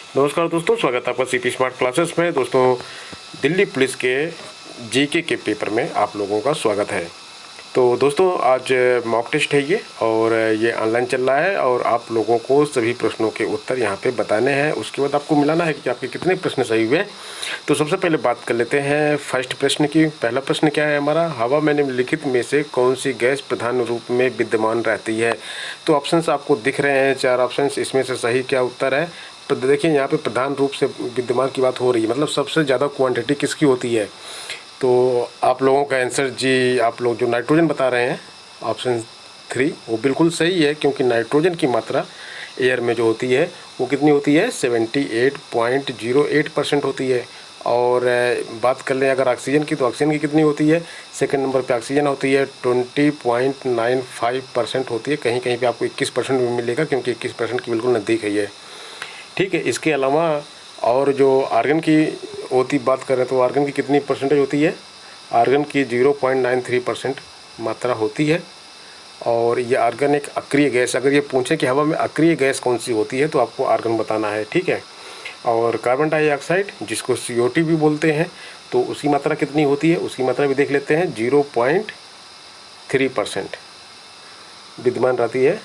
नमस्कार दोस्तों, स्वागत है आपका सीपी स्मार्ट क्लासेस में। दोस्तों, दिल्ली पुलिस के जीके के पेपर में आप लोगों का स्वागत है। तो दोस्तों, आज मॉक टेस्ट है ये, और ये ऑनलाइन चल रहा है और आप लोगों को सभी प्रश्नों के उत्तर यहाँ पे बताने हैं। उसके बाद आपको मिलाना है कि आपके कितने प्रश्न सही हुए। तो सबसे पहले बात कर लेते हैं फर्स्ट प्रश्न की। पहला प्रश्न क्या है हमारा, हवा में निम्नलिखित में से कौन सी गैस प्रधान रूप में विद्यमान रहती है। तो ऑप्शंस आपको दिख रहे हैं, 4 ऑप्शंस। इसमें से सही क्या उत्तर है, तो देखिए यहाँ पे प्रधान रूप से विद्यमान की बात हो रही है, मतलब सबसे ज़्यादा क्वांटिटी किसकी होती है। तो आप लोगों का आंसर जी, आप लोग जो नाइट्रोजन बता रहे हैं ऑप्शन 3, वो बिल्कुल सही है, क्योंकि नाइट्रोजन की मात्रा एयर में जो होती है वो कितनी होती है, 78.08% होती है। और बात कर लें अगर ऑक्सीजन की, तो ऑक्सीजन की कितनी होती है, सेकंड नंबर पे ऑक्सीजन होती है, 20.95% होती है। कहीं कहीं पे आपको 21% भी मिलेगा, क्योंकि 21% की बिल्कुल नज़दीक है ये, ठीक है। इसके अलावा और जो आर्गन की होती बात करें, तो आर्गन की कितनी परसेंटेज होती है, आर्गन की 0.93% मात्रा होती है। और ये आर्गन एक अक्रिय गैस, अगर ये पूछे कि हवा में अक्रिय गैस कौन सी होती है, तो आपको आर्गन बताना है, ठीक है। और कार्बन डाइऑक्साइड, जिसको CO2 भी बोलते हैं, तो उसकी मात्रा कितनी होती है, उसकी मात्रा भी देख लेते हैं, 0.3% विद्यमान रहती है।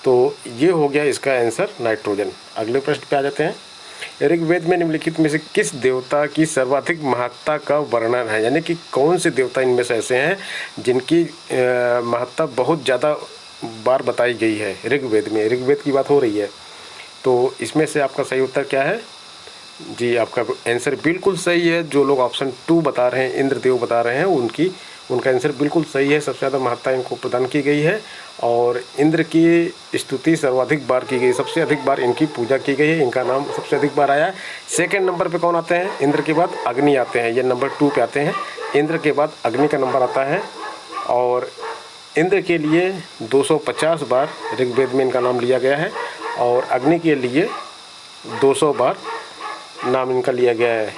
तो ये हो गया इसका आंसर नाइट्रोजन। अगले प्रश्न पे आ जाते हैं। ऋग्वेद में निम्नलिखित में से किस देवता की सर्वाधिक महत्ता का वर्णन है, यानी कि कौन से देवता इनमें से ऐसे हैं जिनकी महत्ता बहुत ज़्यादा बार बताई गई है ऋग्वेद में। ऋग्वेद की बात हो रही है, तो इसमें से आपका सही उत्तर क्या है जी, आपका आंसर बिल्कुल सही है। जो लोग ऑप्शन 2 बता रहे हैं, इंद्रदेव बता रहे हैं, उनका आंसर बिल्कुल सही है। सबसे ज़्यादा महत्ता इनको प्रदान की गई है और इंद्र की स्तुति सर्वाधिक बार की गई, सबसे अधिक बार इनकी पूजा की गई है, इनका नाम सबसे अधिक बार आया है। सेकंड नंबर पे कौन आते हैं, इंद्र के बाद अग्नि आते हैं, ये नंबर 2 पे आते हैं। इंद्र के बाद अग्नि का नंबर आता है, और इंद्र के लिए 250 बार ऋग्वेद में इनका नाम लिया गया है, और अग्नि के लिए 200 बार नाम इनका लिया गया है।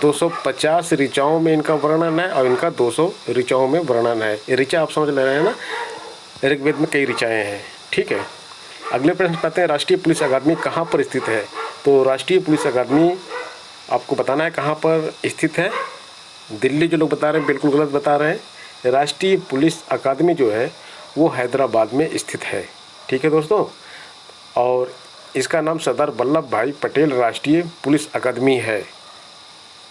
250 ऋचाओं में इनका वर्णन है, और इनका 200 ऋचाओं में वर्णन है। ये ऋचा आप समझ ले रहे हैं ना, ऋग्वेद में कई ऋचाएँ हैं, ठीक है। अगले प्रश्न पाते हैं, राष्ट्रीय पुलिस अकादमी कहाँ पर स्थित है। तो राष्ट्रीय पुलिस अकादमी आपको बताना है कहाँ पर स्थित है। दिल्ली जो लोग बता रहे हैं बिल्कुल गलत बता रहे हैं। राष्ट्रीय पुलिस अकादमी जो है वो हैदराबाद में स्थित है, ठीक है दोस्तों। और इसका नाम सरदार वल्लभ भाई पटेल राष्ट्रीय पुलिस अकादमी है।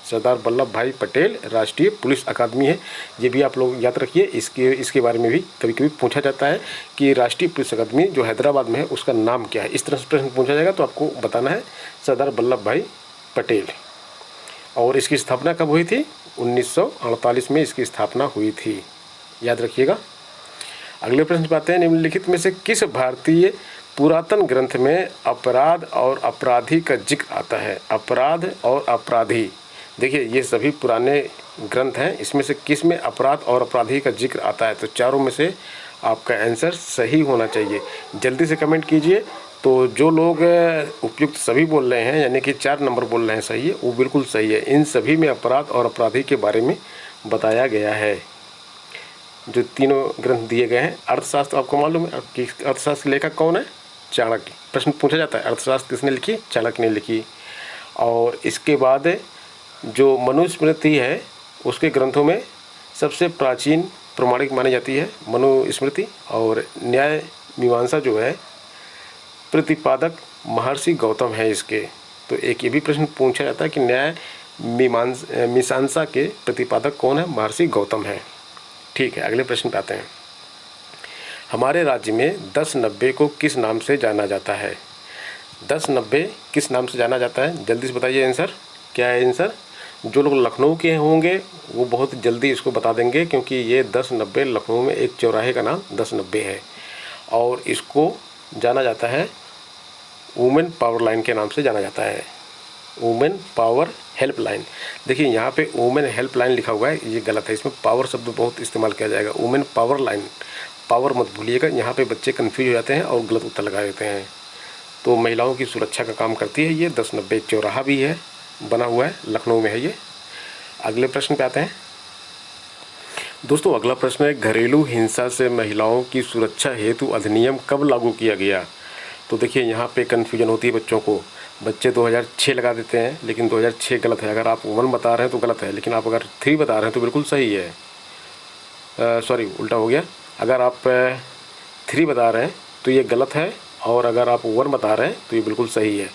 सरदार वल्लभ भाई पटेल राष्ट्रीय पुलिस अकादमी है, ये भी आप लोग याद रखिए। इसके बारे में भी कभी कभी पूछा जाता है कि राष्ट्रीय पुलिस अकादमी जो हैदराबाद में है उसका नाम क्या है। इस तरह से प्रश्न पूछा जाएगा तो आपको बताना है सरदार वल्लभ भाई पटेल। और इसकी स्थापना कब हुई थी, 1948 में इसकी स्थापना हुई थी, याद रखिएगा। अगले प्रश्न पे आते हैं, निम्नलिखित में से किस भारतीय पुरातन ग्रंथ में अपराध और अपराधी का जिक्र आता है। अपराध और अपराधी, देखिए ये सभी पुराने ग्रंथ हैं, इसमें से किस में अपराध और अपराधी का जिक्र आता है। तो चारों में से आपका आंसर सही होना चाहिए, जल्दी से कमेंट कीजिए। तो जो लोग उपयुक्त सभी बोल रहे हैं, यानी कि 4 नंबर बोल रहे हैं सही है, वो बिल्कुल सही है। इन सभी में अपराध और अपराधी के बारे में बताया गया है। जो तीनों ग्रंथ दिए गए हैं। अर्थशास्त्र आपको मालूम है कि अर्थशास्त्र लेखक कौन है, चाणक्य। प्रश्न पूछा जाता है अर्थशास्त्र किसने लिखी, चाणक्य ने लिखी। और इसके बाद जो मनुस्मृति है उसके ग्रंथों में सबसे प्राचीन प्रमाणिक मानी जाती है मनुस्मृति। और न्याय मीमांसा जो है प्रतिपादक महर्षि गौतम है इसके। तो एक ये भी प्रश्न पूछा जाता है कि न्याय मीमांसा के प्रतिपादक कौन है, महर्षि गौतम है, ठीक है। अगले प्रश्न पे आते हैं, हमारे राज्य में 1090 को किस नाम से जाना जाता है। 1090 किस नाम से जाना जाता है, जल्दी से बताइए आंसर क्या है। आंसर जो लोग लखनऊ के होंगे वो बहुत जल्दी इसको बता देंगे, क्योंकि ये 1090 लखनऊ में एक चौराहे का नाम 1090 है, और इसको जाना जाता है वुमेन पावर लाइन के नाम से जाना जाता है, वुमेन पावर हेल्पलाइन। देखिए यहाँ पे वुमेन हेल्पलाइन लिखा हुआ है, ये गलत है, इसमें पावर शब्द बहुत इस्तेमाल किया जाएगा। वुमेन पावर लाइन, पावर मत भूलिएगा, यहाँ पे बच्चे कन्फ्यूज हो जाते हैं और गलत उत्तर लगा देते हैं। तो महिलाओं की सुरक्षा का काम करती है ये। 1090 चौराहा भी है, बना हुआ है, लखनऊ में है ये। अगले प्रश्न पे आते हैं दोस्तों। अगला प्रश्न है, घरेलू हिंसा से महिलाओं की सुरक्षा हेतु अधिनियम कब लागू किया गया। तो देखिए यहाँ पे कन्फ्यूजन होती है बच्चों को, बच्चे 2006 लगा देते हैं, लेकिन 2006 गलत है। अगर आप 1 बता रहे हैं तो गलत है, लेकिन आप अगर 3 बता रहे हैं तो बिल्कुल सही है। सॉरी, उल्टा हो गया। अगर आप 3 बता रहे हैं तो ये गलत है, और अगर आप 1 बता रहे हैं तो ये बिल्कुल सही है।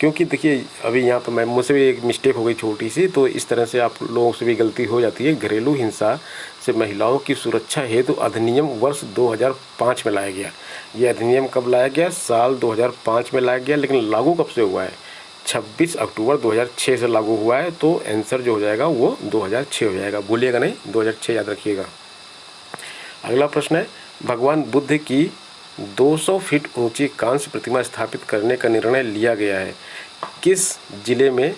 क्योंकि देखिए अभी यहाँ पर मुझसे भी एक मिस्टेक हो गई छोटी सी, तो इस तरह से आप लोगों से भी गलती हो जाती है। घरेलू हिंसा से महिलाओं की सुरक्षा हेतु अधिनियम वर्ष 2005 में लाया गया। ये अधिनियम कब लाया गया? साल 2005 में लाया गया, लेकिन लागू कब से हुआ है? 26 अक्टूबर 2006 से लागू हुआ है। तो आंसर जो हो जाएगा वो 2006 हो जाएगा, भूलिएगा नहीं, 2006 याद रखिएगा। अगला प्रश्न है, भगवान बुद्ध की 200 फीट ऊंची कांस्य प्रतिमा स्थापित करने का निर्णय लिया गया है। किस जिले में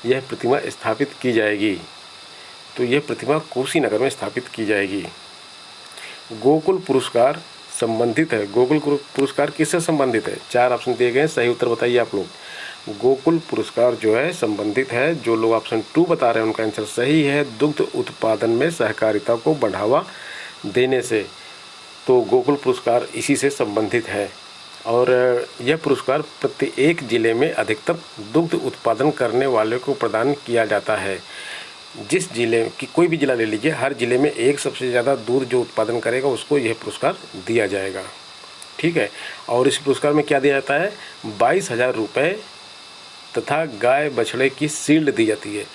यह प्रतिमा स्थापित की जाएगी? तो यह प्रतिमा कुशीनगर में स्थापित की जाएगी। गोकुल पुरस्कार संबंधित है, गोकुल पुरस्कार किससे संबंधित है? 4 ऑप्शन दिए गए हैं, सही उत्तर बताइए आप लोग। गोकुल पुरस्कार जो है संबंधित है, जो लोग ऑप्शन 2 बता रहे हैं उनका आंसर सही है, दुग्ध उत्पादन में सहकारिता को बढ़ावा देने से। तो गोकुल पुरस्कार इसी से संबंधित है, और यह पुरस्कार प्रत्येक जिले में अधिकतम दुग्ध उत्पादन करने वाले को प्रदान किया जाता है। जिस जिले की, कोई भी जिला ले लीजिए, हर जिले में एक सबसे ज़्यादा दूध जो उत्पादन करेगा उसको यह पुरस्कार दिया जाएगा। ठीक है, और इस पुरस्कार में क्या दिया जाता है? 22,000 रुपये तथा गाय बछड़े की शील्ड दी जाती है।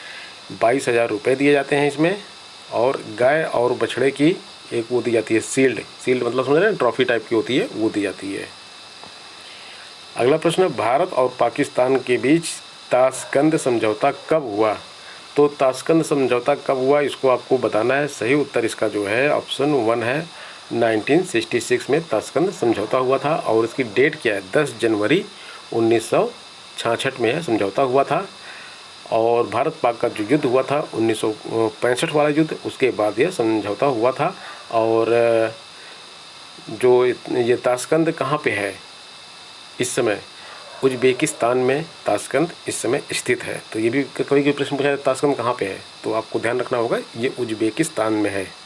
22,000 रुपये दिए जाते हैं इसमें, और गाय और बछड़े की एक वो दी जाती है शील्ड। शील्ड मतलब समझ रहे हैं, ट्रॉफी टाइप की होती है, वो दी जाती है। अगला प्रश्न, भारत और पाकिस्तान के बीच ताशकंद समझौता कब हुआ? तो ताशकंद समझौता कब हुआ इसको आपको बताना है। सही उत्तर इसका जो है ऑप्शन 1 है, 1966 में ताशकंद समझौता हुआ था, और इसकी डेट क्या है? 10 जनवरी 1966 में यह समझौता हुआ था। और भारत पाक का जो युद्ध हुआ था 1965 वाला युद्ध, उसके बाद यह समझौता हुआ था। और जो ये ताशकंद कहाँ पे है इस समय? उज्बेकिस्तान में ताशकंद इस समय स्थित है। तो ये भी कभी कोई प्रश्न पूछा जाए ताशकंद कहाँ पे है, तो आपको ध्यान रखना होगा ये उज्बेकिस्तान में है।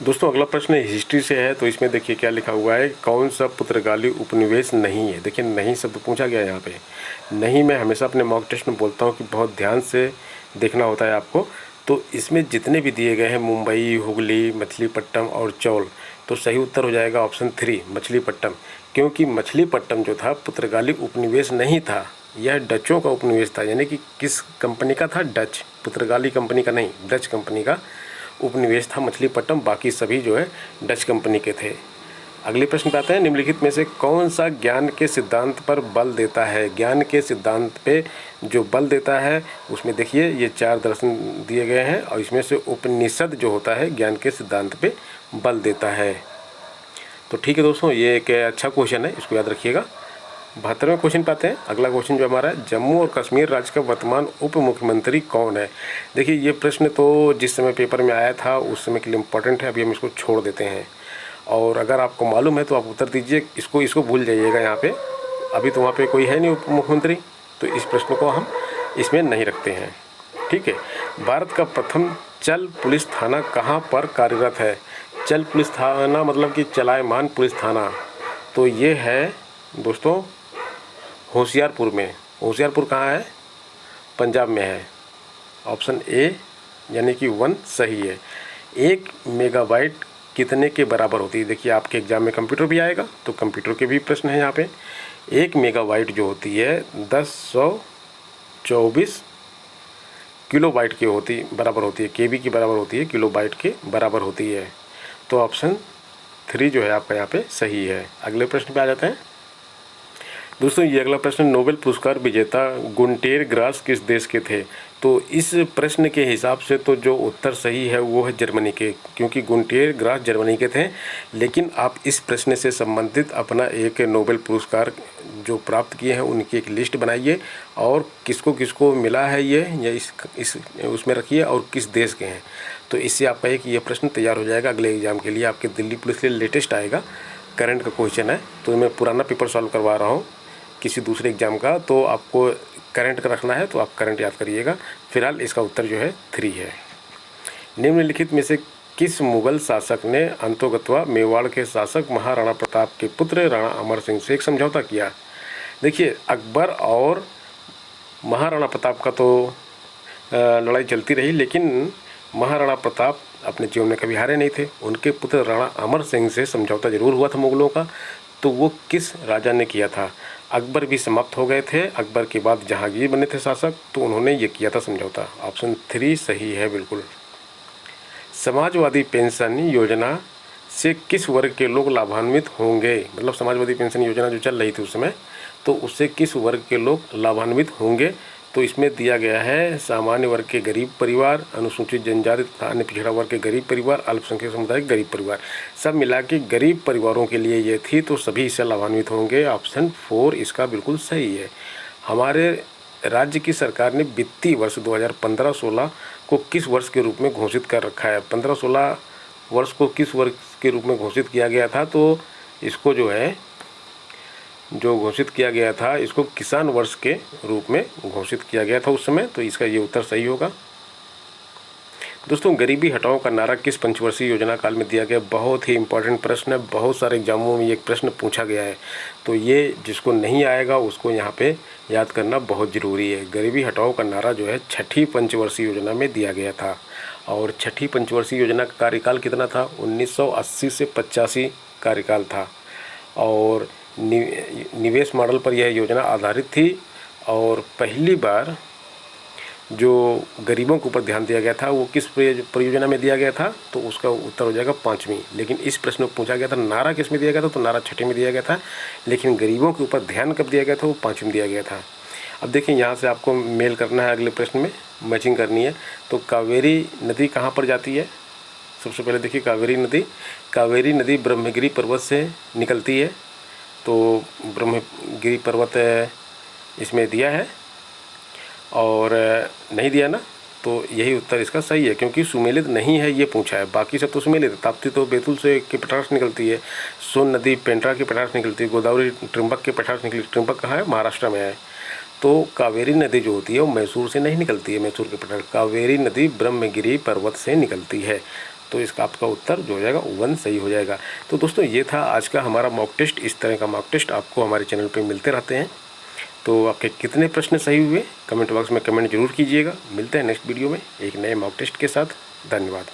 दोस्तों अगला प्रश्न हिस्ट्री से है, तो इसमें देखिए क्या लिखा हुआ है, कौन सा पुर्तगाली उपनिवेश नहीं है? देखिए नहीं शब्द पूछा गया है यहाँ पे। नहीं मैं हमेशा अपने मॉक टेस्ट में बोलता हूँ कि बहुत ध्यान से देखना होता है आपको। तो इसमें जितने भी दिए गए हैं, मुंबई, हुगली, मछलीपट्टनम और चौल, तो सही उत्तर हो जाएगा ऑप्शन 3 मछलीपट्टनम। क्योंकि मछलीपट्टनम जो था पुर्तगाली उपनिवेश नहीं था, यह डचों का उपनिवेश था। यानी कि किस कंपनी का था? डच, पुर्तगाली कंपनी का नहीं, डच कंपनी का उपनिवेश था मछलीपट्टनम। बाकी सभी जो है डच कंपनी के थे। अगले प्रश्न पे आते हैं, निम्नलिखित में से कौन सा ज्ञान के सिद्धांत पर बल देता है? ज्ञान के सिद्धांत पे जो बल देता है उसमें देखिए ये 4 दर्शन दिए गए हैं, और इसमें से उपनिषद जो होता है ज्ञान के सिद्धांत पे बल देता है। तो ठीक है दोस्तों, ये एक अच्छा क्वेश्चन है, इसको याद रखिएगा। 72वें क्वेश्चन पे आते हैं। अगला क्वेश्चन जो हमारा है, जम्मू और कश्मीर राज्य का वर्तमान उप मुख्यमंत्री कौन है? देखिए ये प्रश्न तो जिस समय पेपर में आया था उस समय के लिए इम्पोर्टेंट है, अभी हम इसको छोड़ देते हैं। और अगर आपको मालूम है तो आप उत्तर दीजिए, इसको भूल जाइएगा यहाँ पे। अभी तो वहाँ पे कोई है नहीं उप मुख्यमंत्री, तो इस प्रश्न को हम इसमें नहीं रखते हैं। ठीक है, भारत का प्रथम चल पुलिस थाना कहाँ पर कार्यरत है? चल पुलिस थाना मतलब कि चलायमान पुलिस थाना, तो ये है दोस्तों होशियारपुर में। होशियारपुर कहाँ है? पंजाब में है। ऑप्शन ए यानी कि 1 सही है। 1 मेगाबाइट कितने के बराबर होती है? देखिए आपके एग्जाम में कंप्यूटर भी आएगा, तो कंप्यूटर के भी प्रश्न है यहाँ पे। 1 मेगाबाइट जो होती है 1024 किलोबाइट की बराबर होती है, केबी की बराबर होती है, किलोबाइट के बराबर होती है। तो ऑप्शन 3 जो है आपका यहाँ पे सही है। अगले प्रश्न पे आ जाते हैं। दोस्तों ये अगला प्रश्न, नोबेल पुरस्कार विजेता गुंटेर ग्रास किस देश के थे? तो इस प्रश्न के हिसाब से तो जो उत्तर सही है वो है जर्मनी के, क्योंकि गुंटेर ग्रास जर्मनी के थे। लेकिन आप इस प्रश्न से संबंधित अपना एक नोबेल पुरस्कार जो प्राप्त किए हैं उनकी एक लिस्ट बनाइए, और किसको किसको मिला है ये या इस उसमें रखिए, और किस देश के हैं। तो इससे आपका एक ये प्रश्न तैयार हो जाएगा अगले एग्जाम के लिए। आपके दिल्ली पुलिस के लिए लेटेस्ट आएगा, करंट का क्वेश्चन है, तो मैं पुराना पेपर सॉल्व करवा रहा हूँ किसी दूसरे एग्जाम का, तो आपको करंट का रखना है तो आप करंट याद करिएगा। फिलहाल इसका उत्तर जो है 3 है। निम्नलिखित में से किस मुगल शासक ने अंतोगत्वा मेवाड़ के शासक महाराणा प्रताप के पुत्र राणा अमर सिंह से एक समझौता किया? देखिए, अकबर और महाराणा प्रताप का तो लड़ाई चलती रही, लेकिन महाराणा प्रताप अपने जीवन में कभी हारे नहीं थे। उनके पुत्र राणा अमर सिंह से समझौता जरूर हुआ था मुगलों का, तो वो किस राजा ने किया था? अकबर भी समाप्त हो गए थे, अकबर के बाद जहांगीर बने थे शासक, तो उन्होंने ये किया था समझौता। ऑप्शन 3 सही है बिल्कुल। समाजवादी पेंशन योजना से किस वर्ग के लोग लाभान्वित होंगे? मतलब समाजवादी पेंशन योजना जो चल रही थी उस समय, तो उससे किस वर्ग के लोग लाभान्वित होंगे? तो इसमें दिया गया है सामान्य वर्ग के गरीब परिवार, अनुसूचित जनजाति तथा अन्य पिछड़ा वर्ग के गरीब परिवार, अल्पसंख्यक समुदाय के गरीब परिवार, सब मिला के गरीब परिवारों के लिए ये थी, तो सभी इससे लाभान्वित होंगे। ऑप्शन 4 इसका बिल्कुल सही है। हमारे राज्य की सरकार ने वित्तीय वर्ष 2015-16 को किस वर्ष के रूप में घोषित कर रखा है? 15-16 वर्ष को किस वर्ष के रूप में घोषित किया गया था? तो इसको जो घोषित किया गया था, इसको किसान वर्ष के रूप में घोषित किया गया था उस समय, तो इसका ये उत्तर सही होगा। दोस्तों, गरीबी हटाओ का नारा किस पंचवर्षीय योजना काल में दिया गया? बहुत ही इंपॉर्टेंट प्रश्न है, बहुत सारे एग्जामों में ये प्रश्न पूछा गया है, तो ये जिसको नहीं आएगा उसको यहाँ पे याद करना बहुत ज़रूरी है। गरीबी हटाओ का नारा जो है छठी पंचवर्षीय योजना में दिया गया था, और छठी पंचवर्षीय योजना का कार्यकाल कितना था? 1980 से 85 कार्यकाल था, और निवेश मॉडल पर यह योजना आधारित थी, और पहली बार जो गरीबों के ऊपर ध्यान दिया गया था वो किस परियोजना में दिया गया था? तो उसका उत्तर हो जाएगा 5वीं। लेकिन इस प्रश्न में पूछा गया था नारा किस में दिया गया था, तो नारा छठी में दिया गया था, लेकिन गरीबों के ऊपर ध्यान कब दिया गया था? वो 5वीं में दिया गया था। अब देखिए, यहाँ से आपको मेल करना है, अगले प्रश्न में मैचिंग करनी है। तो कावेरी नदी कहाँ पर जाती है? सबसे पहले देखिए, कावेरी नदी ब्रह्मगिरी पर्वत से निकलती है, तो ब्रह्मगिरी पर्वत इसमें दिया है, और नहीं दिया ना, तो यही उत्तर इसका सही है, क्योंकि सुमेलित नहीं है ये पूछा है। बाकी सब तो सुमेलित है। ताप्ती तो बैतूल से के पठार से निकलती है, सोन नदी पेंड्रा के पठार से निकलती है, गोदावरी त्रिंबक के पठार से निकलती है। त्रिंबक कहाँ है? महाराष्ट्र में है। तो कावेरी नदी जो होती है वो मैसूर से नहीं निकलती है, मैसूर के पठार। कावेरी नदी ब्रह्मगिरी पर्वत से निकलती है, तो इसका आपका उत्तर जो हो जाएगा 1 सही हो जाएगा। तो दोस्तों, ये था आज का हमारा मॉक टेस्ट। इस तरह का मॉक टेस्ट आपको हमारे चैनल पे मिलते रहते हैं। तो आपके कितने प्रश्न सही हुए कमेंट बॉक्स में कमेंट जरूर कीजिएगा। मिलते हैं नेक्स्ट वीडियो में एक नए मॉक टेस्ट के साथ। धन्यवाद।